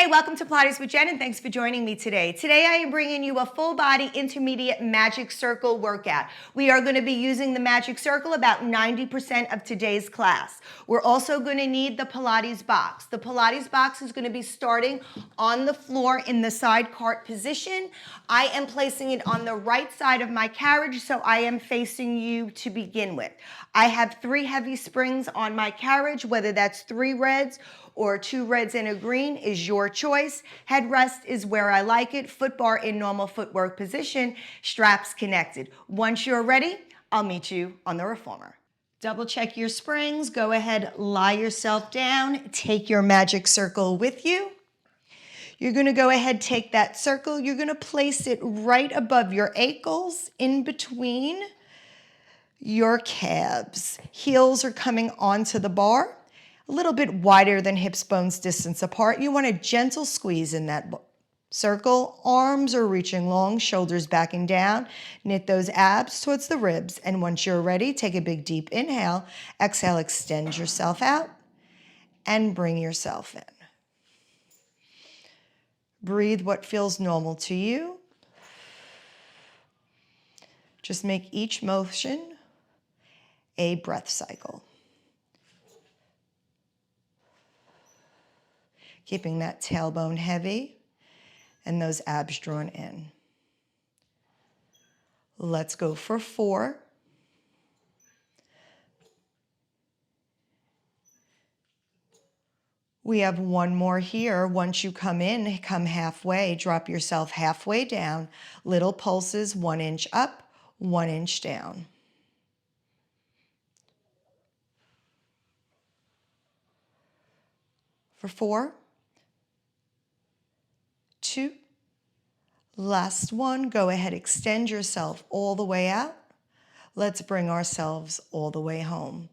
Hey, welcome to Pilates with Jen, and thanks for joining me today. Today I am bringing you a full body intermediate magic circle workout. We are going to be using the magic circle about 90% of today's class. We're also going to need the Pilates box. The Pilates box is going to be starting on the floor in the side cart position. I am placing it on the right side of my carriage, so I am facing you to begin with. I have 3 heavy springs on my carriage, whether that's 3 reds or 2 reds and a green is your choice. Headrest is where I like it. Foot bar in normal footwork position, straps connected. Once you're ready, I'll meet you on the reformer. Double check your springs. Go ahead, lie yourself down. Take your magic circle with you. You're gonna go ahead, take that circle. You're gonna place it right above your ankles, in between your calves. Heels are coming onto the bar, a little bit wider than hips, bones distance apart. You want a gentle squeeze in that circle. Arms are reaching long, shoulders backing down. Knit those abs towards the ribs. And once you're ready, take a big deep inhale. Exhale, extend yourself out and bring yourself in. Breathe what feels normal to you. Just make each motion a breath cycle. Keeping that tailbone heavy and those abs drawn in. Let's go for 4. We have 1 more here. Once you come in, come halfway, drop yourself halfway down. Little pulses, 1 inch up, 1 inch down. For 4, 2, last one. Go ahead, extend yourself all the way out. Let's bring ourselves all the way home.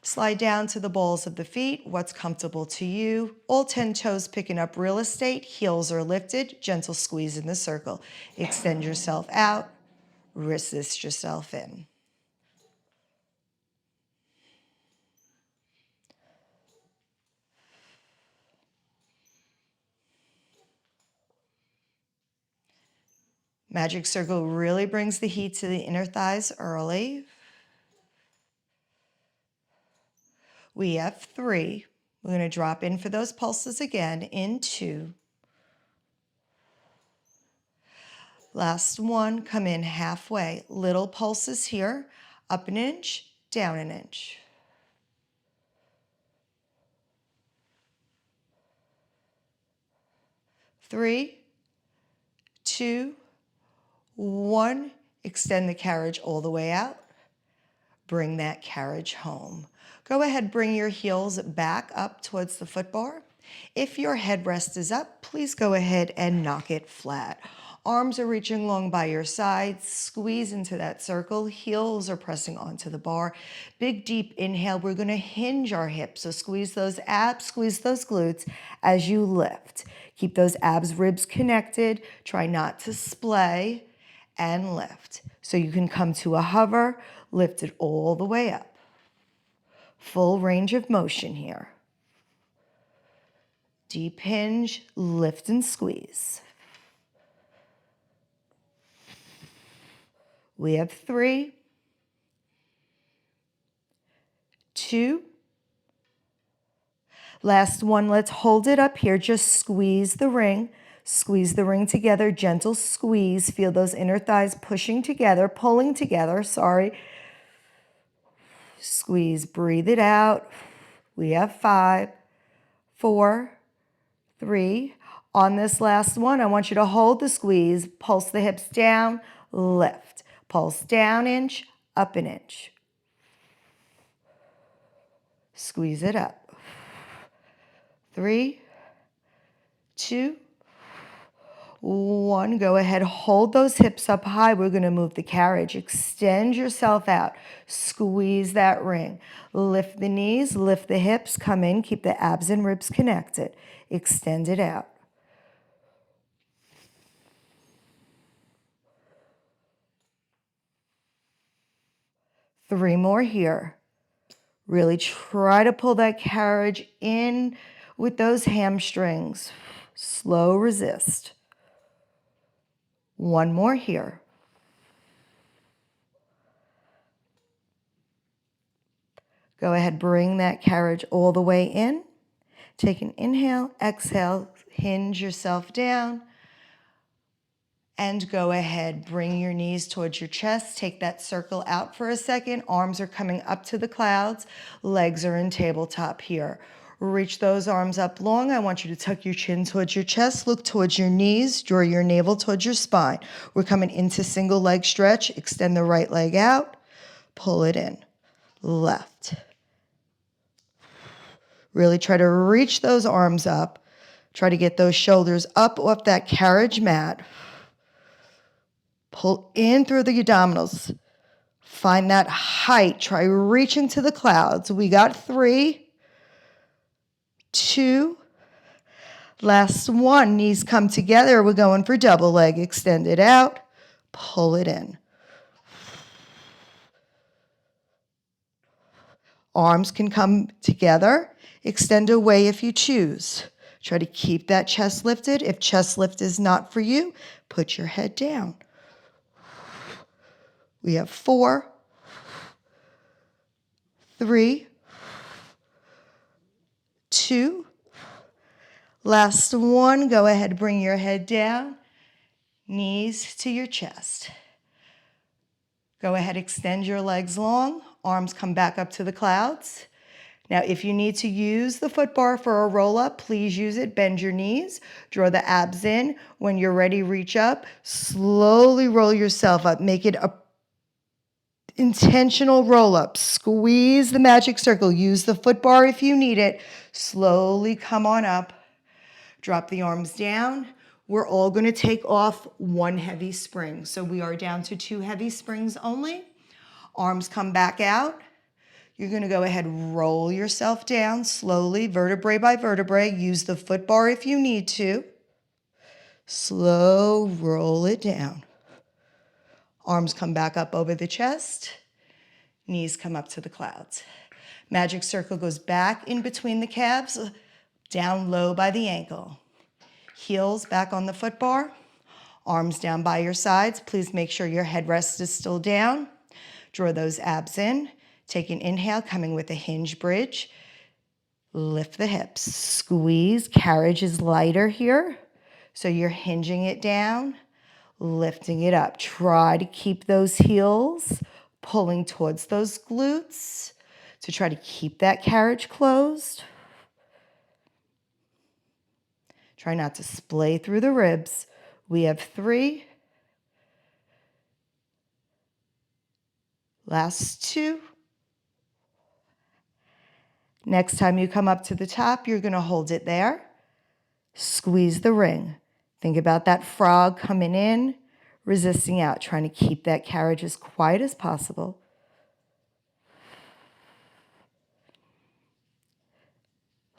Slide down to the balls of the feet, what's comfortable to you. All 10 toes picking up real estate, heels are lifted, gentle squeeze in the circle. Extend yourself out, resist yourself in. Magic circle really brings the heat to the inner thighs early. We have 3. We're going to drop in for those pulses again in 2. Last one, come in halfway. Little pulses here, up an inch, down an inch. 3, 2, 1. Extend the carriage all the way out. Bring that carriage home. Go ahead, bring your heels back up towards the foot bar. If your headrest is up, please go ahead and knock it flat. Arms are reaching long by your sides. Squeeze into that circle. Heels are pressing onto the bar. Big deep inhale. We're going to hinge our hips. So squeeze those abs, squeeze those glutes as you lift. Keep those abs, ribs connected. Try not to splay and lift. So you can come to a hover, lift it all the way up. Full range of motion here. Deep hinge, lift and squeeze. We have 3, 2. Last one, let's hold it up here. Just squeeze the ring. Squeeze the ring together, gentle squeeze. Feel those inner thighs pushing together, pulling together, sorry. Squeeze, breathe it out. We have 5, 4, 3. On this last one, I want you to hold the squeeze, pulse the hips down, lift. Pulse down inch, up an inch. Squeeze it up. 3, 2, 1. Go ahead, hold those hips up high. We're going to move the carriage. Extend yourself out. Squeeze that ring. Lift the knees, lift the hips, come in, keep the abs and ribs connected. Extend it out. Three more here. Really try to pull that carriage in with those hamstrings. Slow resist. One more here. Go ahead, bring that carriage all the way in. Take an inhale, exhale, hinge yourself down. And go ahead, bring your knees towards your chest. Take that circle out for a second. Arms are coming up to the clouds. Legs are in tabletop here. Reach those arms up long. I want you to tuck your chin towards your chest. Look towards your knees. Draw your navel towards your spine. We're coming into single leg stretch. Extend the right leg out. Pull it in. Left. Really try to reach those arms up. Try to get those shoulders up off that carriage mat. Pull in through the abdominals. Find that height. Try reaching to the clouds. We got 3, 2, last 1. Knees come together. We're going for double leg. Extend it out. Pull it in. Arms can come together. Extend away if you choose. Try to keep that chest lifted. If chest lift is not for you, put your head down. We have 4, 3, 2. Last 1. Go ahead, bring your head down. Knees to your chest. Go ahead, extend your legs long. Arms come back up to the clouds. Now, if you need to use the foot bar for a roll-up, please use it. Bend your knees. Draw the abs in. When you're ready, reach up. Slowly roll yourself up. Make it a intentional roll-up. Squeeze the magic circle. Use the foot bar if you need it. Slowly come on up. Drop the arms down. We're all going to take off 1 heavy spring. So we are down to 2 heavy springs only. Arms come back out. You're going to go ahead and roll yourself down slowly, vertebrae by vertebrae. Use the foot bar if you need to. Slow roll it down. Arms come back up over the chest. Knees come up to the clouds. Magic circle goes back in between the calves, down low by the ankle. Heels back on the foot bar. Arms down by your sides. Please make sure your headrest is still down. Draw those abs in. Take an inhale, coming with a hinge bridge. Lift the hips. Squeeze. Carriage is lighter here. So you're hinging it down, lifting it up. Try to keep those heels pulling towards those glutes to try to keep that carriage closed. Try not to splay through the ribs. We have 3. Last 2. Next time you come up to the top, you're going to hold it there. Squeeze the ring. Think about that frog coming in, resisting out, trying to keep that carriage as quiet as possible.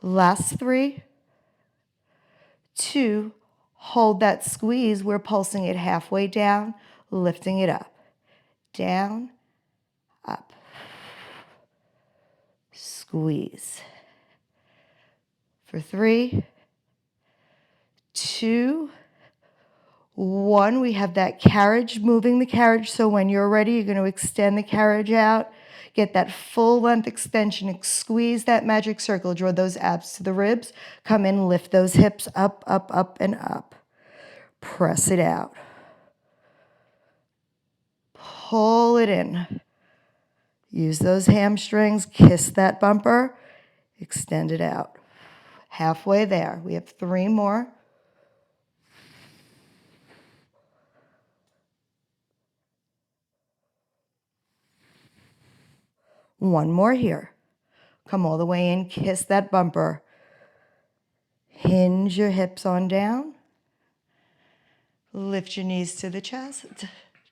Last 3, 2, hold that squeeze. We're pulsing it halfway down, lifting it up. Down, up. Squeeze. For 3, 2, 1. We have that carriage, moving the carriage. So when you're ready, you're going to extend the carriage out. Get that full length extension. Squeeze that magic circle. Draw those abs to the ribs. Come in, lift those hips up, up, up, and up. Press it out. Pull it in. Use those hamstrings. Kiss that bumper. Extend it out. Halfway there. We have 3 more. One more here. Come all the way in. Kiss that bumper. Hinge your hips on down. Lift your knees to the chest,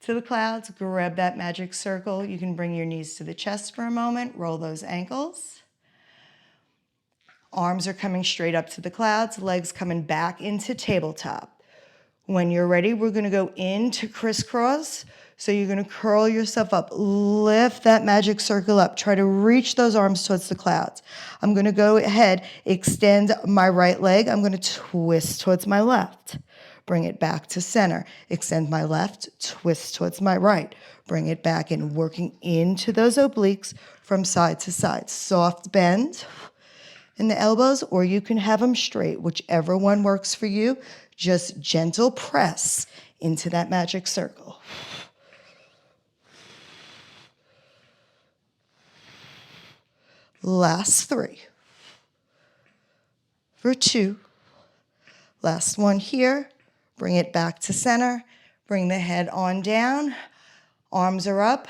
to the clouds. Grab that magic circle. You can bring your knees to the chest for a moment. Roll those ankles. Arms are coming straight up to the clouds. Legs coming back into tabletop. When you're ready, we're going to go into crisscross. So you're gonna curl yourself up, lift that magic circle up, try to reach those arms towards the clouds. I'm gonna go ahead, extend my right leg, I'm gonna twist towards my left. Bring it back to center. Extend my left, twist towards my right. Bring it back in, working into those obliques from side to side. Soft bend in the elbows, or you can have them straight, whichever one works for you. Just gentle press into that magic circle. Last 3. For 2. Last one here. Bring it back to center. Bring the head on down. Arms are up.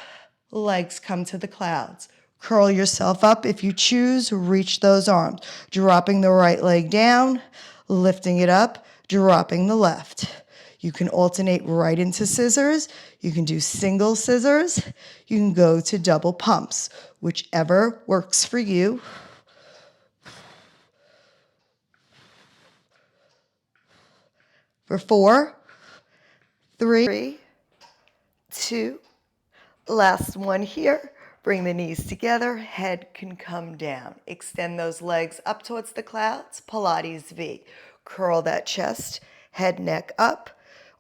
Legs come to the clouds. Curl yourself up if you choose. Reach those arms. Dropping the right leg down. Lifting it up. Dropping the left. You can alternate right into scissors. You can do single scissors. You can go to double pumps. Whichever works for you. For 4, 3, 2, last one here. Bring the knees together, head can come down. Extend those legs up towards the clouds, Pilates V. Curl that chest, head, neck up,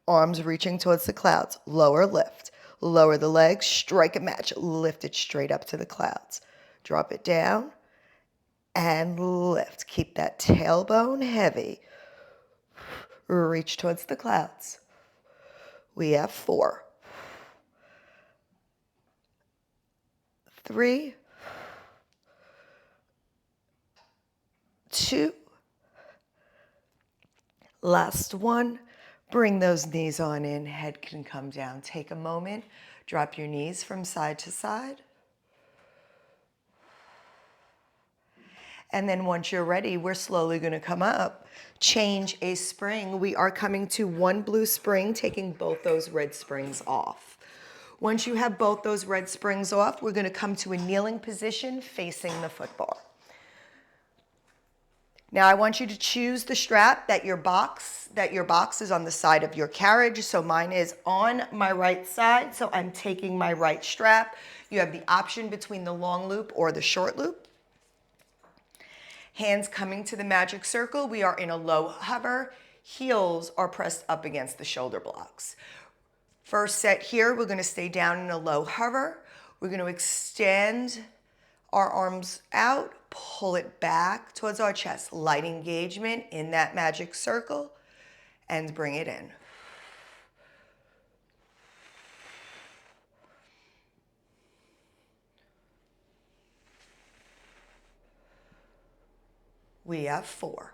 arms reaching towards the clouds. Lower lift. Lower the legs, strike a match, lift it straight up to the clouds. Drop it down and lift. Keep that tailbone heavy. Reach towards the clouds. We have 4, 3, 2, last one. Bring those knees on in, head can come down. Take a moment, drop your knees from side to side. And then once you're ready, we're slowly gonna come up, change a spring. We are coming to 1 blue spring, taking both those red springs off. Once you have both those red springs off, we're gonna come to a kneeling position facing the foot bar. Now I want you to choose the strap that your box is on the side of your carriage. So mine is on my right side, so I'm taking my right strap. You have the option between the long loop or the short loop. Hands coming to the magic circle. We are in a low hover. Heels are pressed up against the shoulder blocks. First set here, we're gonna stay down in a low hover. We're gonna extend our arms out, pull it back towards our chest. Light engagement in that magic circle and bring it in. We have 4.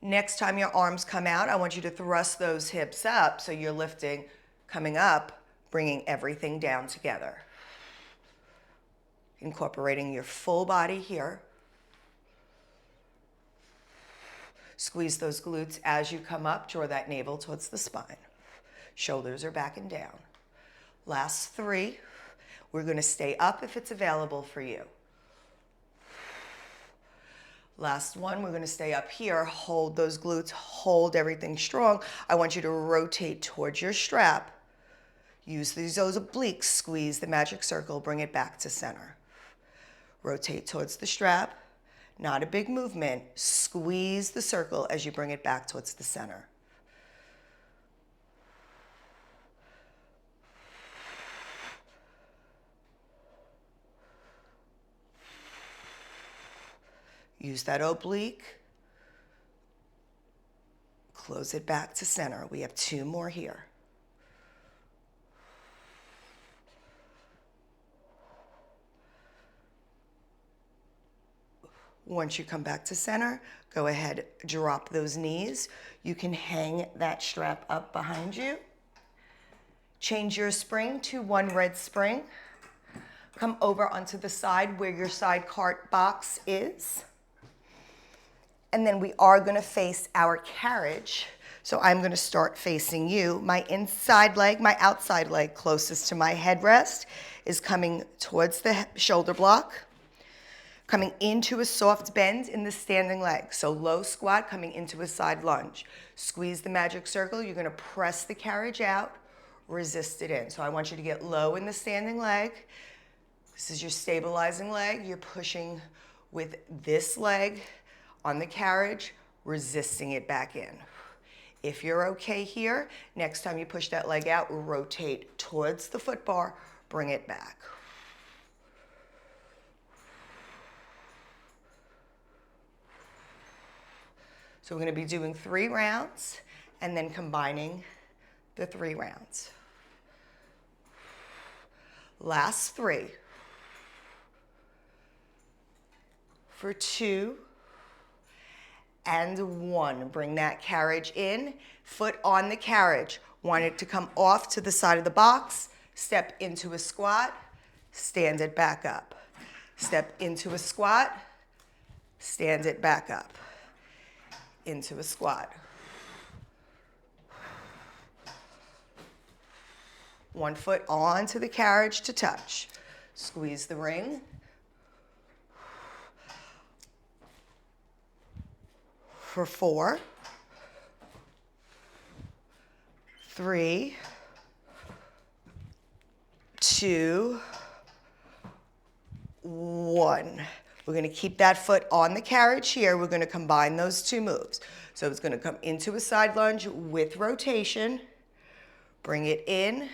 Next time your arms come out, I want you to thrust those hips up so you're lifting, coming up, bringing everything down together. Incorporating your full body here. Squeeze those glutes as you come up, draw that navel towards the spine. Shoulders are back and down. Last 3, we're gonna stay up if it's available for you. Last one, we're gonna stay up here, hold those glutes, hold everything strong. I want you to rotate towards your strap. Use those obliques, squeeze the magic circle, bring it back to center. Rotate towards the strap, not a big movement. Squeeze the circle as you bring it back towards the center. Use that oblique. Close it back to center. We have 2 more here. Once you come back to center, go ahead, drop those knees. You can hang that strap up behind you. Change your spring to 1 red spring. Come over onto the side where your side cart box is. And then we are gonna face our carriage. So I'm gonna start facing you. My inside leg, my outside leg closest to my headrest is coming towards the shoulder block. coming into a soft bend in the standing leg. So low squat coming into a side lunge. Squeeze the magic circle. You're going to press the carriage out, resist it in. So I want you to get low in the standing leg. This is your stabilizing leg. You're pushing with this leg on the carriage, resisting it back in. If you're okay here, next time you push that leg out, rotate towards the foot bar, bring it back. So we're going to be doing 3 rounds and then combining the 3 rounds. Last 3. For 2 and 1. Bring that carriage in, foot on the carriage. Want it to come off to the side of the box. Step into a squat, stand it back up. Step into a squat, stand it back up. Into a squat. 1 foot onto the carriage to touch. Squeeze the ring. For 4, 3, 2, 1. We're going to keep that foot on the carriage here. We're going to combine those 2 moves. So it's going to come into a side lunge with rotation. Bring it in.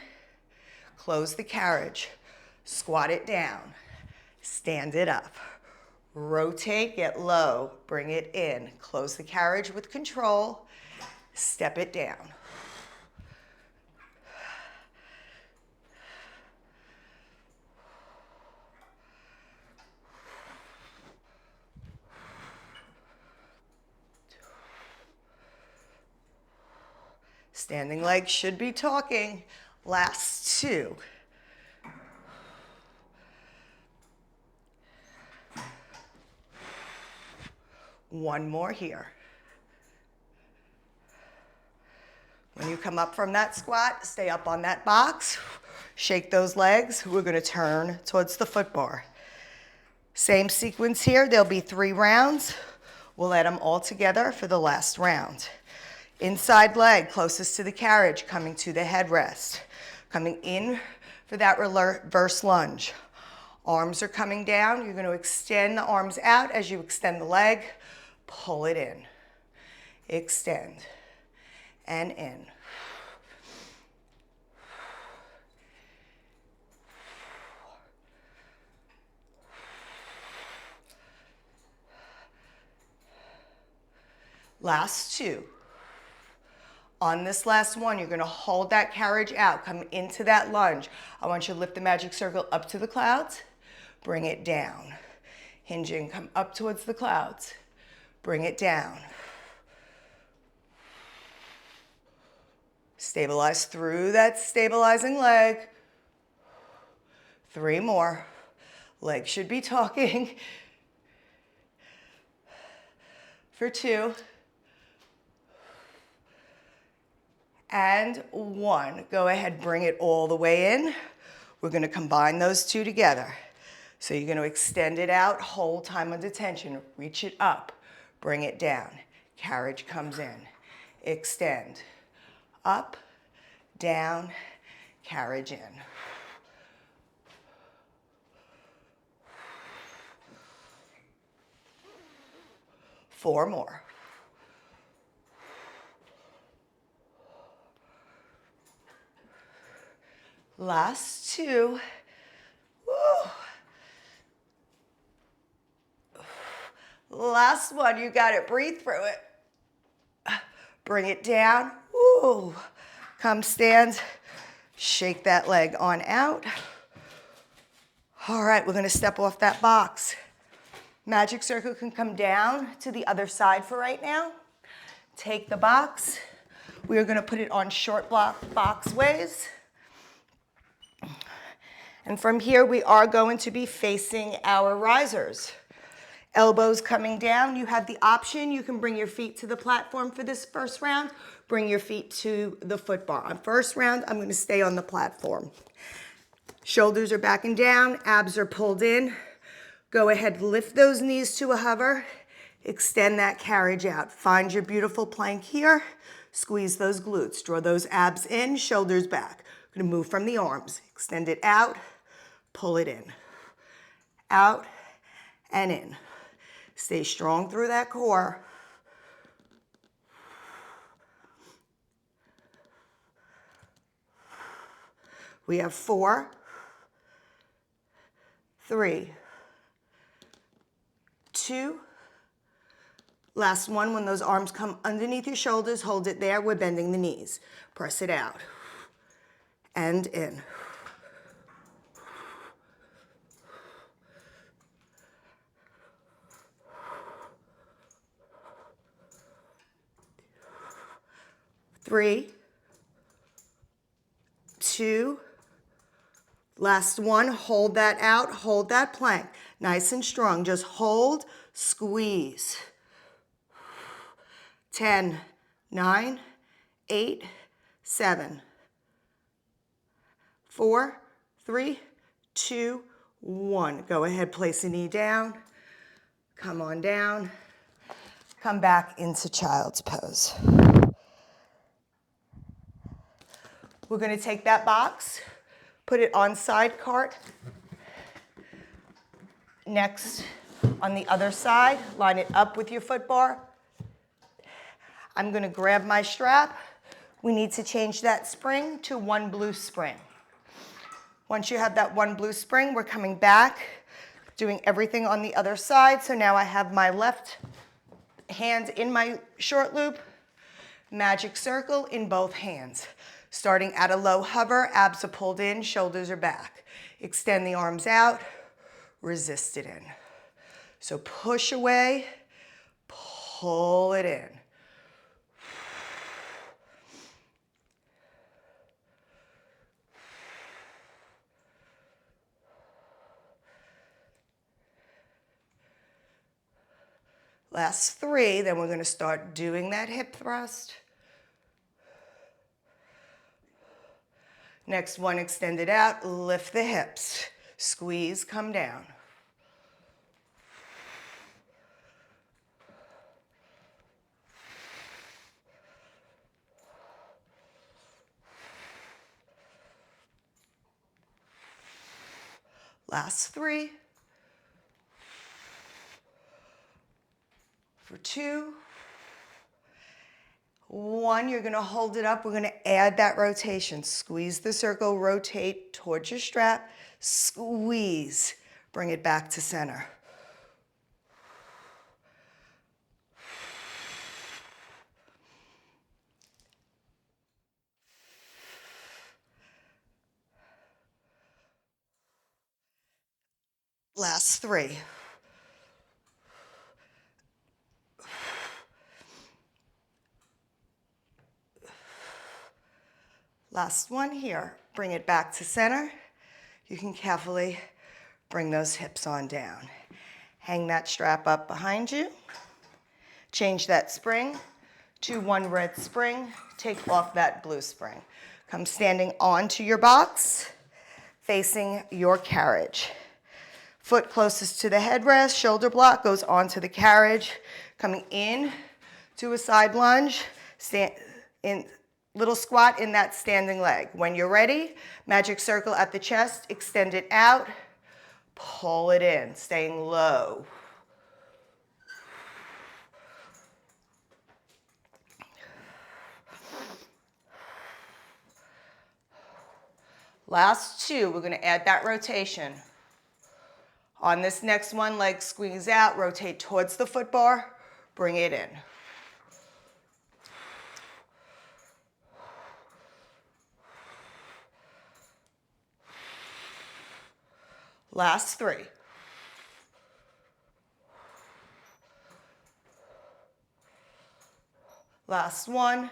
Close the carriage. Squat it down. Stand it up. Rotate, get low. Bring it in. Close the carriage with control. Step it down. Standing legs should be talking. Last 2. One more here. When you come up from that squat, stay up on that box. Shake those legs. We're going to turn towards the foot bar. Same sequence here. There'll be 3 rounds. We'll add them all together for the last round. Inside leg closest to the carriage, coming to the headrest. Coming in for that reverse lunge. Arms are coming down. You're going to extend the arms out as you extend the leg. Pull it in. Extend. And in. Last 2. On this last one, you're going to hold that carriage out. Come into that lunge. I want you to lift the magic circle up to the clouds. Bring it down. Hinging, come up towards the clouds. Bring it down. Stabilize through that stabilizing leg. 3 more. Legs should be talking. For 2. And 1. Go ahead, bring it all the way in. We're going to combine those 2 together. So you're going to extend it out, hold time under tension, reach it up, bring it down. Carriage comes in. Extend. Up, down, carriage in. Four more. Last 2. Woo. Last one, you got it. Breathe through it. Bring it down. Woo. Come stand. Shake that leg on out. All right, we're going to step off that box. Magic circle can come down to the other side for right now. Take the box. We are going to put it on short block box ways. And from here, we are going to be facing our risers. Elbows coming down. You have the option. You can bring your feet to the platform for this first round. Bring your feet to the foot bar. On first round, I'm going to stay on the platform. Shoulders are back and down. Abs are pulled in. Go ahead, lift those knees to a hover. Extend that carriage out. Find your beautiful plank here. Squeeze those glutes. Draw those abs in, shoulders back. We're gonna move from the arms. Extend it out, pull it in. Out and in. Stay strong through that core. We have 4, 3, 2. Last one, when those arms come underneath your shoulders, hold it there. We're bending the knees. Press it out and in. Three, 2, last one, hold that out, hold that plank. Nice and strong, just hold, squeeze. 10, 9, 8, 7, 4, 3, 2, 1. Go ahead, place a knee down, come on down, come back into child's pose. We're gonna take that box, put it on side cart. Next, on the other side, line it up with your foot bar. I'm gonna grab my strap. We need to change that spring to 1 blue spring. Once you have that 1 blue spring, we're coming back, doing everything on the other side. So now I have my left hand in my short loop, magic circle in both hands. Starting at a low hover, abs are pulled in, shoulders are back. Extend the arms out, resist it in. So push away, pull it in. Last 3, then we're going to start doing that hip thrust. Next one, extend it out, lift the hips, squeeze, come down. Last 3. For 2. 1, you're gonna hold it up. We're gonna add that rotation. Squeeze the circle, rotate towards your strap, squeeze, bring it back to center. Last 3. Last one here. Bring it back to center. You can carefully bring those hips on down. Hang that strap up behind you. Change that spring to 1 red spring. Take off that blue spring. Come standing onto your box, facing your carriage. Foot closest to the headrest, shoulder block goes onto the carriage. Coming in to a side lunge, stand in little squat in that standing leg. When you're ready, magic circle at the chest, extend it out, pull it in, staying low. Last 2, we're gonna add that rotation. On this next one, leg squeeze out, rotate towards the foot bar, bring it in. Last 3. Last 1.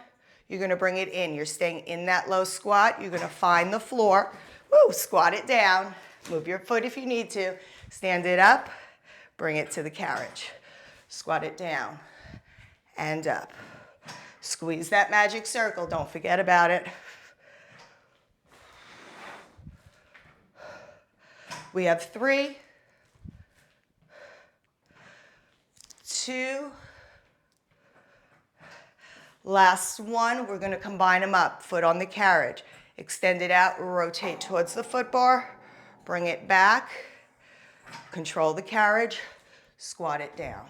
You're gonna bring it in. You're staying in that low squat. You're gonna find the floor. Woo, squat it down. Move your foot if you need to. Stand it up, bring it to the carriage. Squat it down and up. Squeeze that magic circle, don't forget about it. We have 3, 2. Last one, we're gonna combine them up. Foot on the carriage. Extend it out, rotate towards the foot bar, bring it back, control the carriage, squat it down.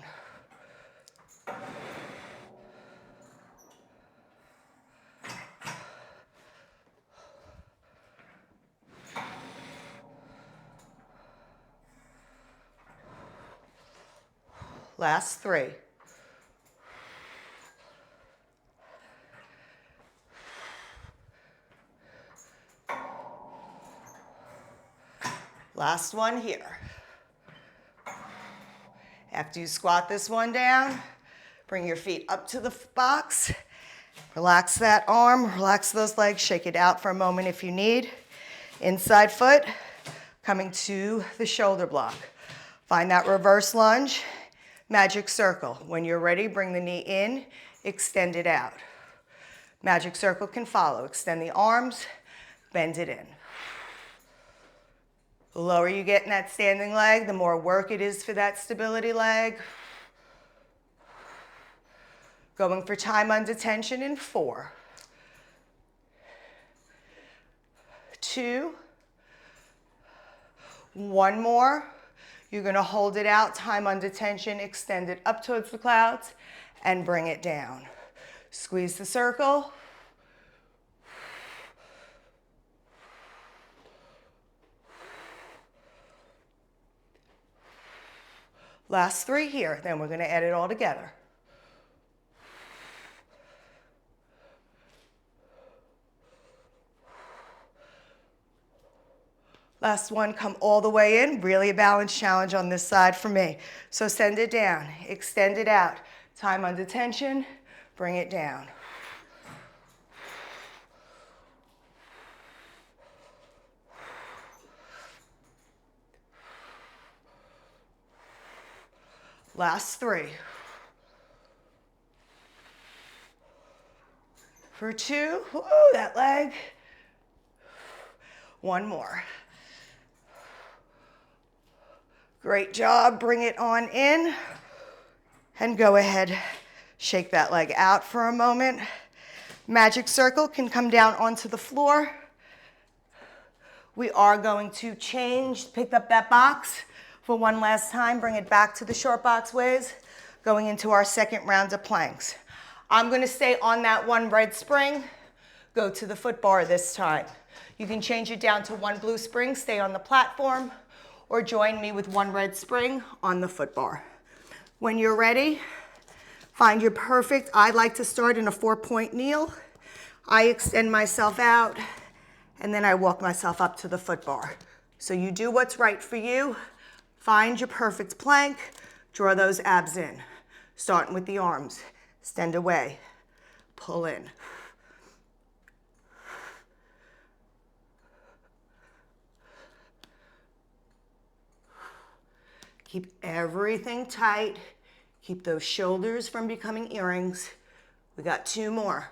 Last 3. Last one here. After you squat this one down, bring your feet up to the box. Relax that arm, relax those legs, shake it out for a moment if you need. Inside foot, coming to the shoulder block. Find that reverse lunge, magic circle. When you're ready, bring the knee in, extend it out. Magic circle can follow. Extend the arms, bend it in. The lower you get in that standing leg, the more work it is for that stability leg. Going for time under tension in 4, 2, 1 more. You're gonna hold it out, time under tension, extend it up towards the clouds, and bring it down. Squeeze the circle. Last 3 here, then we're gonna add it all together. Last one, come all the way in. Really a balance challenge on this side for me. So send it down, extend it out. Time under tension, bring it down. Last 3. For 2, ooh, that leg. 1 more. Great job, bring it on in. And go ahead, shake that leg out for a moment. Magic circle can come down onto the floor. We are going to change, pick up that box for one last time, bring it back to the short box ways, going into our second round of planks. I'm gonna stay on that 1 red spring, go to the foot bar this time. You can change it down to 1 blue spring, stay on the platform, or join me with 1 red spring on the foot bar. When you're ready, find your perfect, I like to start in a 4-point kneel. I extend myself out, and then I walk myself up to the foot bar. So you do what's right for you. Find your perfect plank, draw those abs in. Starting with the arms, extend away, pull in. Keep everything tight. Keep those shoulders from becoming earrings. We got 2 more.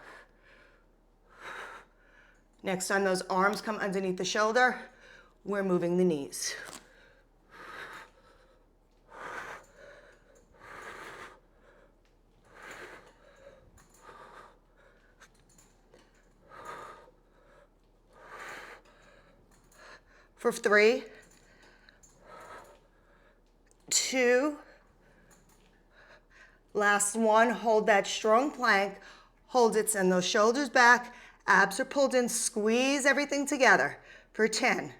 Next time those arms come underneath the shoulder, we're moving the knees. For 3, 2, last one, hold that strong plank, hold it, send those shoulders back, abs are pulled in, squeeze everything together for 10.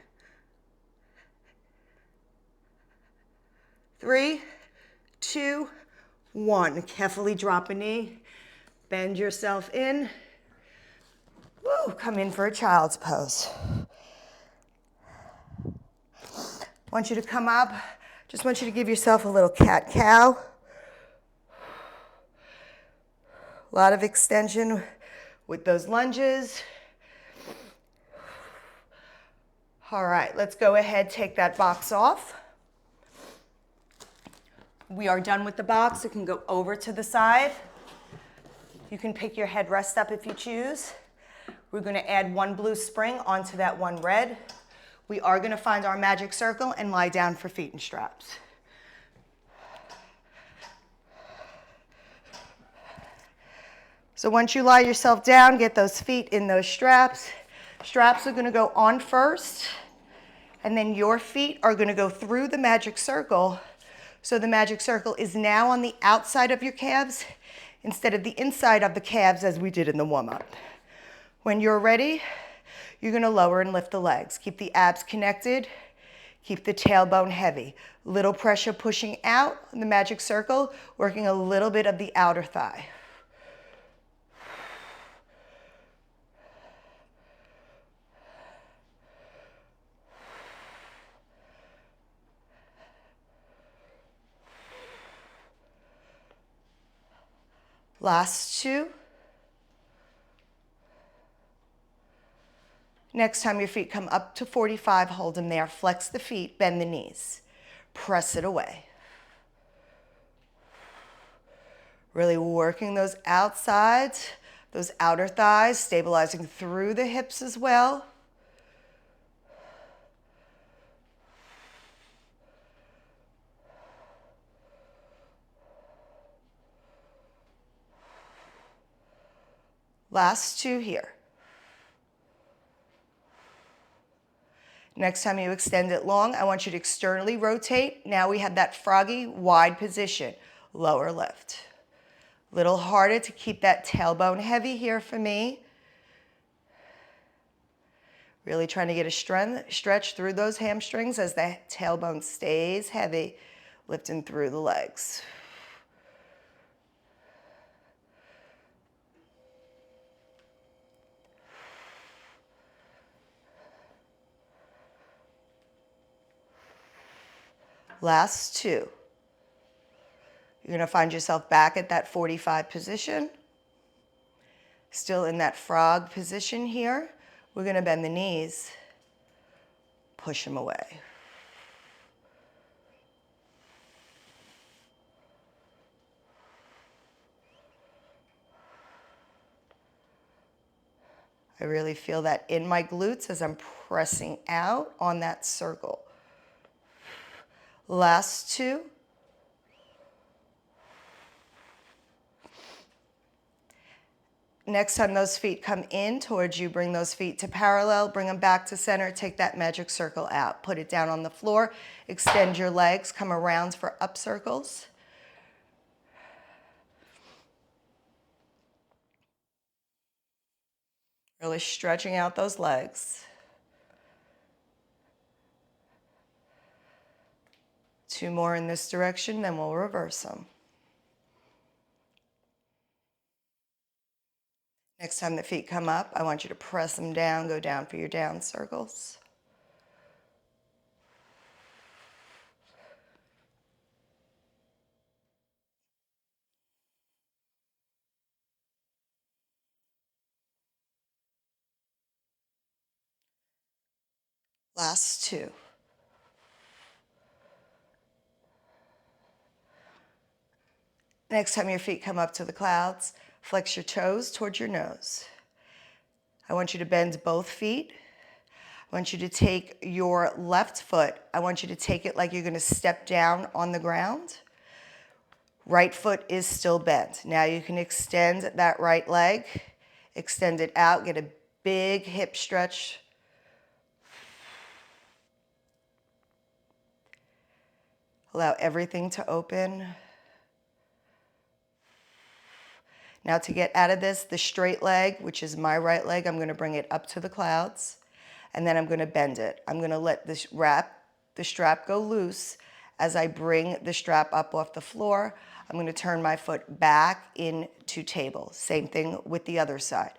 3, 2, 1. Carefully drop a knee, bend yourself in. Woo, come in for a child's pose. I want you to come up. Just want you to give yourself a little cat-cow. A lot of extension with those lunges. All right, let's go ahead, take that box off. We are done with the box. You can go over to the side. You can pick your headrest up if you choose. We're gonna add 1 blue spring onto that 1 red. We are gonna find our magic circle and lie down for feet and straps. So once you lie yourself down, get those feet in those straps. Straps are going to go on first, and then your feet are going to go through the magic circle. So the magic circle is now on the outside of your calves instead of the inside of the calves as we did in the warm-up. When you're ready, you're going to lower and lift the legs. Keep the abs connected. Keep the tailbone heavy. Little pressure pushing out in the magic circle, working a little bit of the outer thigh. Last two. Next time your feet come up to 45, hold them there. Flex the feet, bend the knees. Press it away. Really working those outsides, those outer thighs, stabilizing through the hips as well. Last two here. Next time you extend it long, I want you to externally rotate. Now we have that froggy wide position. Lower lift. Little harder to keep that tailbone heavy here for me. Really trying to get a stretch through those hamstrings as the tailbone stays heavy, lifting through the legs. Last two. You're going to find yourself back at that 45 position. Still in that frog position here. We're going to bend the knees. Push them away. I really feel that in my glutes as I'm pressing out on that circle. Last two. Next time those feet come in towards you, bring those feet to parallel, bring them back to center, take that magic circle out. Put it down on the floor, extend your legs, come around for up circles. Really stretching out those legs. Two more in this direction, then we'll reverse them. Next time the feet come up, I want you to press them down, go down for your down circles. Last two. Next time your feet come up to the clouds, flex your toes towards your nose. I want you to bend both feet. I want you to take your left foot. I want you to take it like you're going to step down on the ground. Right foot is still bent. Now you can extend that right leg. Extend it out. Get a big hip stretch. Allow everything to open. Now to get out of this, the straight leg, which is my right leg, I'm going to bring it up to the clouds, and then I'm going to bend it. I'm going to let the strap go loose. As I bring the strap up off the floor, I'm going to turn my foot back into table. Same thing with the other side.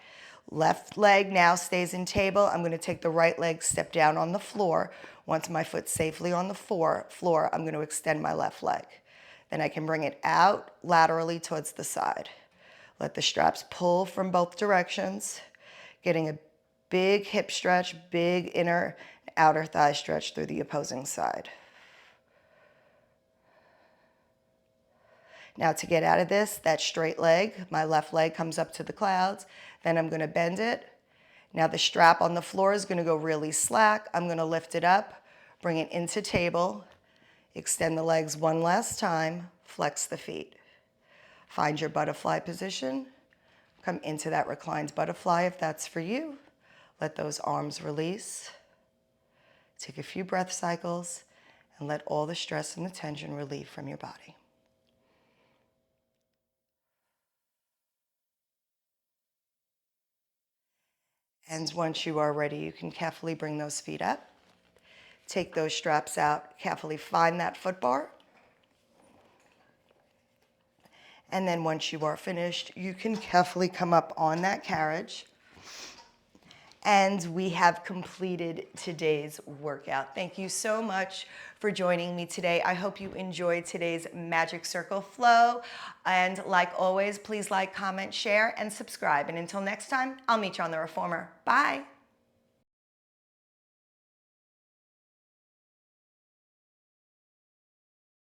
Left leg now stays in table. I'm going to take the right leg, step down on the floor. Once my foot's safely on the floor, I'm going to extend my left leg. Then I can bring it out laterally towards the side. Let the straps pull from both directions, getting a big hip stretch, big inner and outer thigh stretch through the opposing side. Now to get out of this, that straight leg, my left leg comes up to the clouds, then I'm going to bend it. Now the strap on the floor is going to go really slack. I'm going to lift it up, bring it into table, extend the legs one last time, flex the feet. Find your butterfly position, Come into that reclined butterfly if that's for you. Let those arms release. Take a few breath cycles and let all the stress and the tension relieve from your body. And once you are ready, you can carefully bring those feet up. Take those straps out, carefully find that foot bar. And then once you are finished, you can carefully come up on that carriage. And we have completed today's workout. Thank you so much for joining me today. I hope you enjoyed today's Magic Circle flow. And like always, please like, comment, share, and subscribe. And until next time, I'll meet you on the Reformer. Bye.